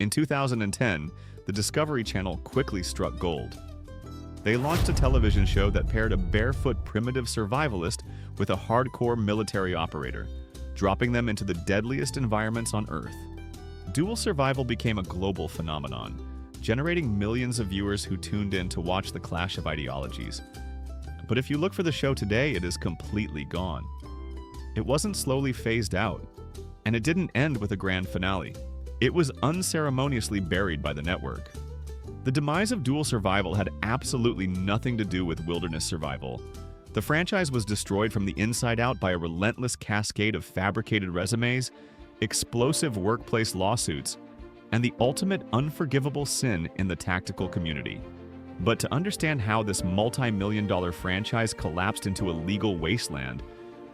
In 2010, the Discovery Channel quickly struck gold. They launched a television show that paired a barefoot primitive survivalist with a hardcore military operator, dropping them into the deadliest environments on Earth. Dual survival became a global phenomenon, generating millions of viewers who tuned in to watch the clash of ideologies. But if you look for the show today, it is completely gone. It wasn't slowly phased out, and it didn't end with a grand finale. It was unceremoniously buried by the network. The demise of Dual Survival had absolutely nothing to do with wilderness survival. The franchise was destroyed from the inside out by a relentless cascade of fabricated resumes, explosive workplace lawsuits, and the ultimate unforgivable sin in the tactical community. But to understand how this multi-million-dollar franchise collapsed into a legal wasteland,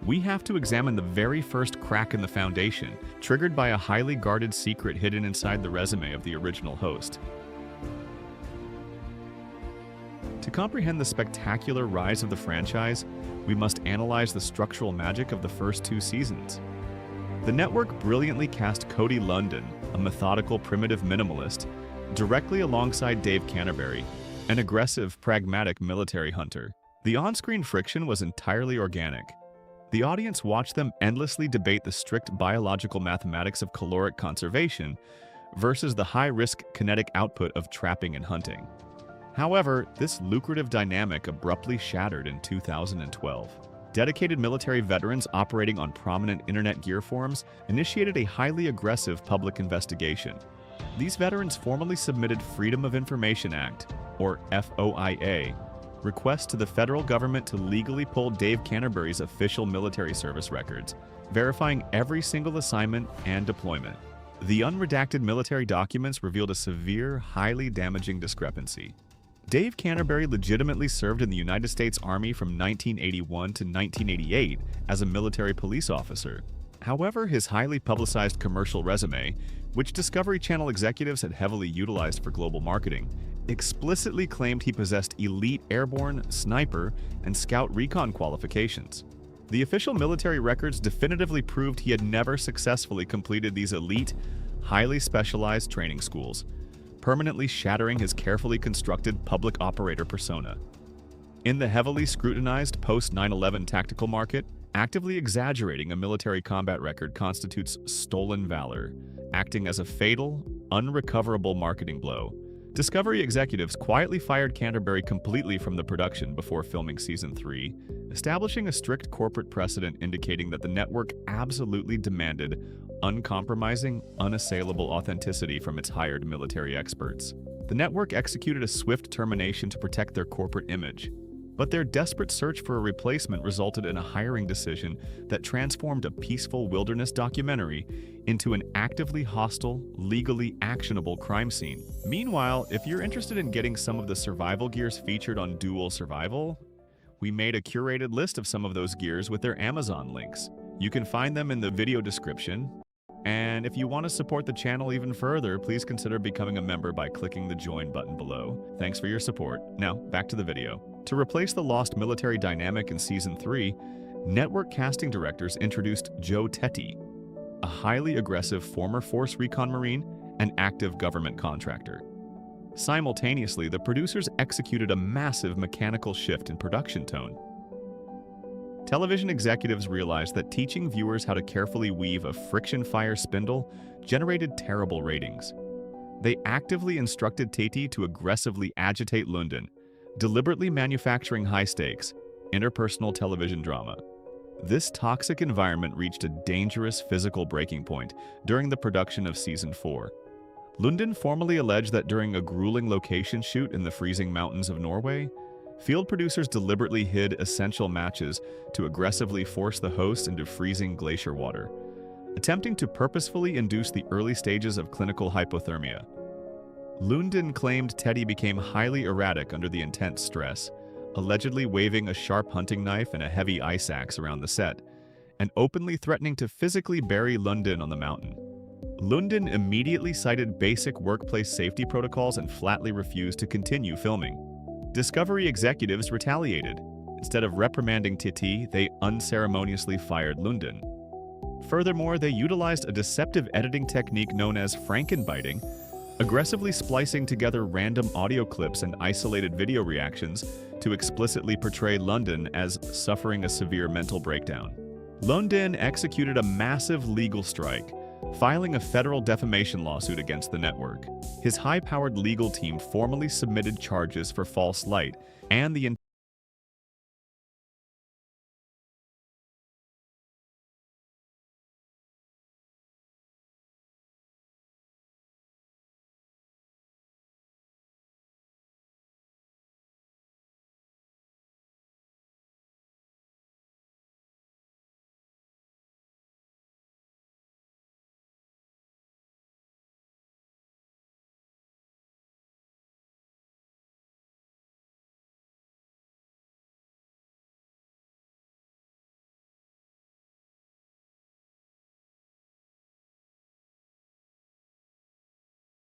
we have to examine the very first crack in the foundation, triggered by a highly guarded secret hidden inside the resume of the original host. To comprehend the spectacular rise of the franchise, we must analyze the structural magic of the first 2 seasons. The network brilliantly cast Cody Lundin, a methodical, primitive minimalist, directly alongside Dave Canterbury, an aggressive, pragmatic military hunter. The on-screen friction was entirely organic. The audience watched them endlessly debate the strict biological mathematics of caloric conservation versus the high-risk kinetic output of trapping and hunting. However, this lucrative dynamic abruptly shattered in 2012. Dedicated military veterans operating on prominent internet gear forums initiated a highly aggressive public investigation. These veterans formally submitted Freedom of Information Act, or FOIA, requests to the federal government to legally pull Dave Canterbury's official military service records, verifying every single assignment and deployment. The unredacted military documents revealed a severe, highly damaging discrepancy. Dave Canterbury legitimately served in the United States Army from 1981 to 1988 as a military police officer. However, his highly publicized commercial resume, which Discovery Channel executives had heavily utilized for global marketing, explicitly claimed he possessed elite airborne, sniper, and scout recon qualifications. The official military records definitively proved he had never successfully completed these elite, highly specialized training schools, permanently shattering his carefully constructed public operator persona. In the heavily scrutinized post-9/11 tactical market, actively exaggerating a military combat record constitutes stolen valor, acting as a fatal, unrecoverable marketing blow. Discovery executives quietly fired Canterbury completely from the production before filming Season 3, establishing a strict corporate precedent indicating that the network absolutely demanded uncompromising, unassailable authenticity from its hired military experts. The network executed a swift termination to protect their corporate image, but their desperate search for a replacement resulted in a hiring decision that transformed a peaceful wilderness documentary into an actively hostile, legally actionable crime scene. Meanwhile, if you're interested in getting some of the survival gears featured on Dual Survival, we made a curated list of some of those gears with their Amazon links. You can find them in the video description. And if you want to support the channel even further, please consider becoming a member by clicking the join button below. Thanks for your support. Now, back to the video. To replace the lost military dynamic in Season 3, network casting directors introduced Teti, a highly aggressive former Force Recon Marine and active government contractor. Simultaneously, the producers executed a massive mechanical shift in production tone. Television executives realized that teaching viewers how to carefully weave a friction fire spindle generated terrible ratings. They actively instructed Teti to aggressively agitate Lundin, deliberately manufacturing high-stakes, interpersonal television drama. This toxic environment reached a dangerous physical breaking point during the production of Season 4. Lundin formally alleged that during a grueling location shoot in the freezing mountains of Norway, field producers deliberately hid essential matches to aggressively force the hosts into freezing glacier water, attempting to purposefully induce the early stages of clinical hypothermia. Lundin claimed Teti became highly erratic under the intense stress, allegedly waving a sharp hunting knife and a heavy ice axe around the set, and openly threatening to physically bury Lundin on the mountain. Lundin immediately cited basic workplace safety protocols and flatly refused to continue filming. Discovery executives retaliated. Instead of reprimanding Teti, they unceremoniously fired Lundin. Furthermore, they utilized a deceptive editing technique known as frankenbiting, aggressively splicing together random audio clips and isolated video reactions to explicitly portray Lundin as suffering a severe mental breakdown. Lundin executed a massive legal strike, filing a federal defamation lawsuit against the network. His high-powered legal team formally submitted charges for false light and the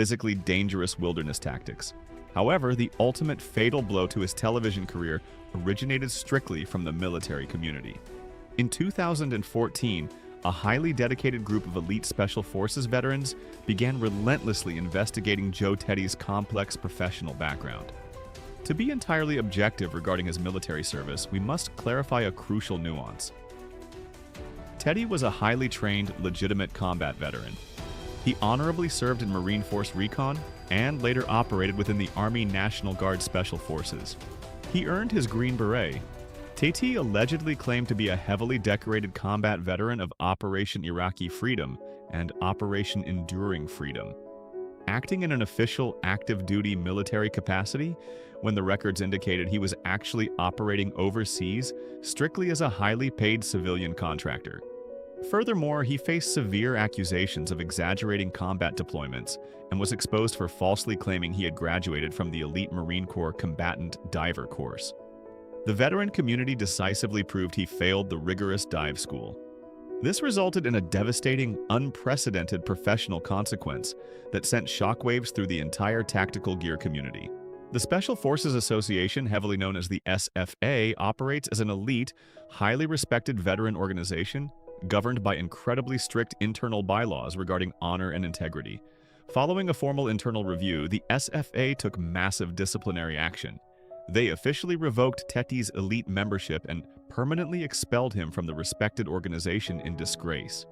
physically dangerous wilderness tactics. However, the ultimate fatal blow to his television career originated strictly from the military community. In 2014, a highly dedicated group of elite Special Forces veterans began relentlessly investigating Joe Teti's complex professional background. To be entirely objective regarding his military service, we must clarify a crucial nuance. Teti was a highly trained, legitimate combat veteran. He honorably served in Marine Force Recon and later operated within the Army National Guard Special Forces. He earned his Green Beret. Teti allegedly claimed to be a heavily decorated combat veteran of Operation Iraqi Freedom and Operation Enduring Freedom, acting in an official active-duty military capacity when the records indicated he was actually operating overseas strictly as a highly paid civilian contractor. Furthermore, he faced severe accusations of exaggerating combat deployments and was exposed for falsely claiming he had graduated from the elite Marine Corps combatant diver course. The veteran community decisively proved he failed the rigorous dive school. This resulted in a devastating, unprecedented professional consequence that sent shockwaves through the entire tactical gear community. The Special Forces Association, heavily known as the SFA, operates as an elite, highly respected veteran organization governed by incredibly strict internal bylaws regarding honor and integrity. Following a formal internal review, the SFA took massive disciplinary action. They officially revoked Teti's elite membership and permanently expelled him from the respected organization in disgrace.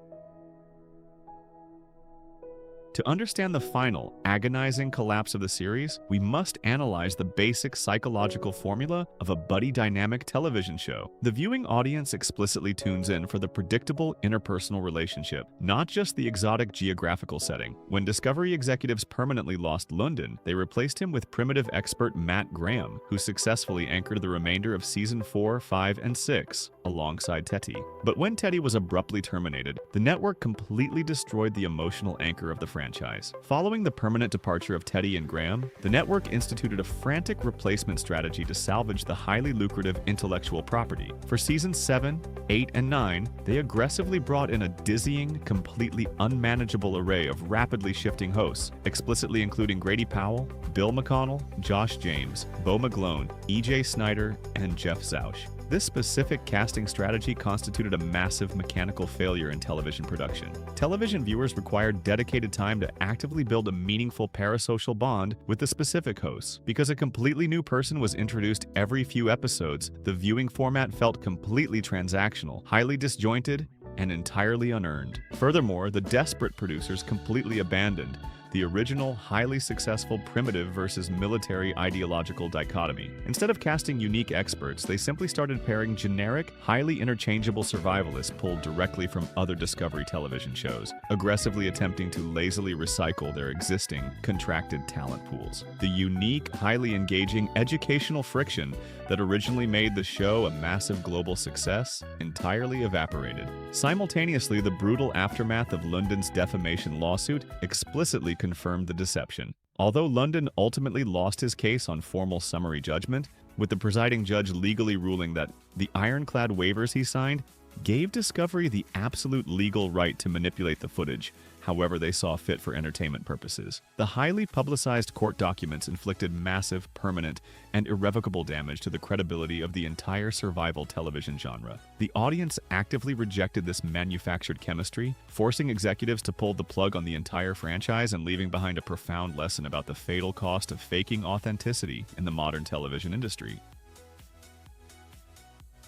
To understand the final, agonizing collapse of the series, we must analyze the basic psychological formula of a buddy dynamic television show. The viewing audience explicitly tunes in for the predictable interpersonal relationship, not just the exotic geographical setting. When Discovery executives permanently lost Lundin, they replaced him with primitive expert Matt Graham, who successfully anchored the remainder of Season 4, 5, and 6 alongside Teti. But when Teti was abruptly terminated, the network completely destroyed the emotional anchor of the franchise. Following the permanent departure of Teti and Graham, the network instituted a frantic replacement strategy to salvage the highly lucrative intellectual property. For Seasons 7, 8, and 9, they aggressively brought in a dizzying, completely unmanageable array of rapidly shifting hosts, explicitly including Grady Powell, Bill McConnell, Josh James, Beau McGlone, E.J. Snyder, and Jeff Zausch. This specific casting strategy constituted a massive mechanical failure in television production. Television viewers required dedicated time to actively build a meaningful parasocial bond with the specific hosts. Because a completely new person was introduced every few episodes, the viewing format felt completely transactional, highly disjointed, and entirely unearned. Furthermore, the desperate producers completely abandoned the original, highly successful primitive versus military ideological dichotomy. Instead of casting unique experts, they simply started pairing generic, highly interchangeable survivalists pulled directly from other Discovery television shows, aggressively attempting to lazily recycle their existing, contracted talent pools. The unique, highly engaging educational friction that originally made the show a massive global success entirely evaporated. Simultaneously, the brutal aftermath of Lundin's defamation lawsuit explicitly confirmed the deception. Although Lundin ultimately lost his case on formal summary judgment, with the presiding judge legally ruling that the ironclad waivers he signed gave Discovery the absolute legal right to manipulate the footage however they saw fit for entertainment purposes. The highly publicized court documents inflicted massive, permanent, and irrevocable damage to the credibility of the entire survival television genre. The audience actively rejected this manufactured chemistry, forcing executives to pull the plug on the entire franchise and leaving behind a profound lesson about the fatal cost of faking authenticity in the modern television industry.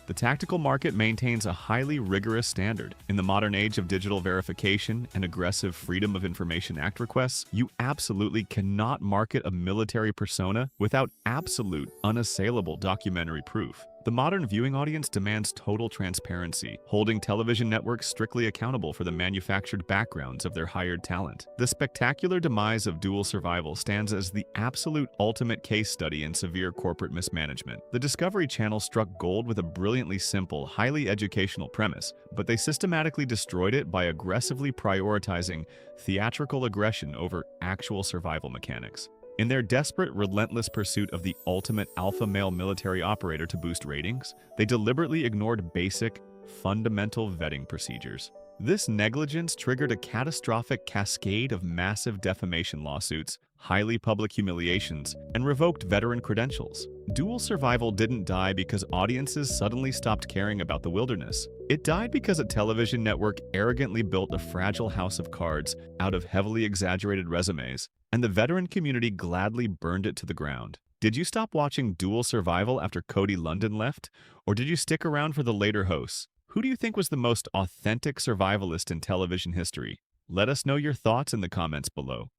The tactical market maintains a highly rigorous standard. In the modern age of digital verification and aggressive Freedom of Information Act requests, you absolutely cannot market a military persona without absolute, unassailable documentary proof. The modern viewing audience demands total transparency, holding television networks strictly accountable for the manufactured backgrounds of their hired talent. The spectacular demise of dual survival stands as the absolute ultimate case study in severe corporate mismanagement. The Discovery Channel struck gold with a brilliantly simple, highly educational premise, but they systematically destroyed it by aggressively prioritizing theatrical aggression over actual survival mechanics. In their desperate, relentless pursuit of the ultimate alpha male military operator to boost ratings, they deliberately ignored basic, fundamental vetting procedures. This negligence triggered a catastrophic cascade of massive defamation lawsuits, highly public humiliations, and revoked veteran credentials. Dual survival didn't die because audiences suddenly stopped caring about the wilderness. It died because a television network arrogantly built a fragile house of cards out of heavily exaggerated resumes, and the veteran community gladly burned it to the ground. Did you stop watching Dual Survival after Cody Lundin left, or did you stick around for the later hosts? Who do you think was the most authentic survivalist in television history? Let us know your thoughts in the comments below.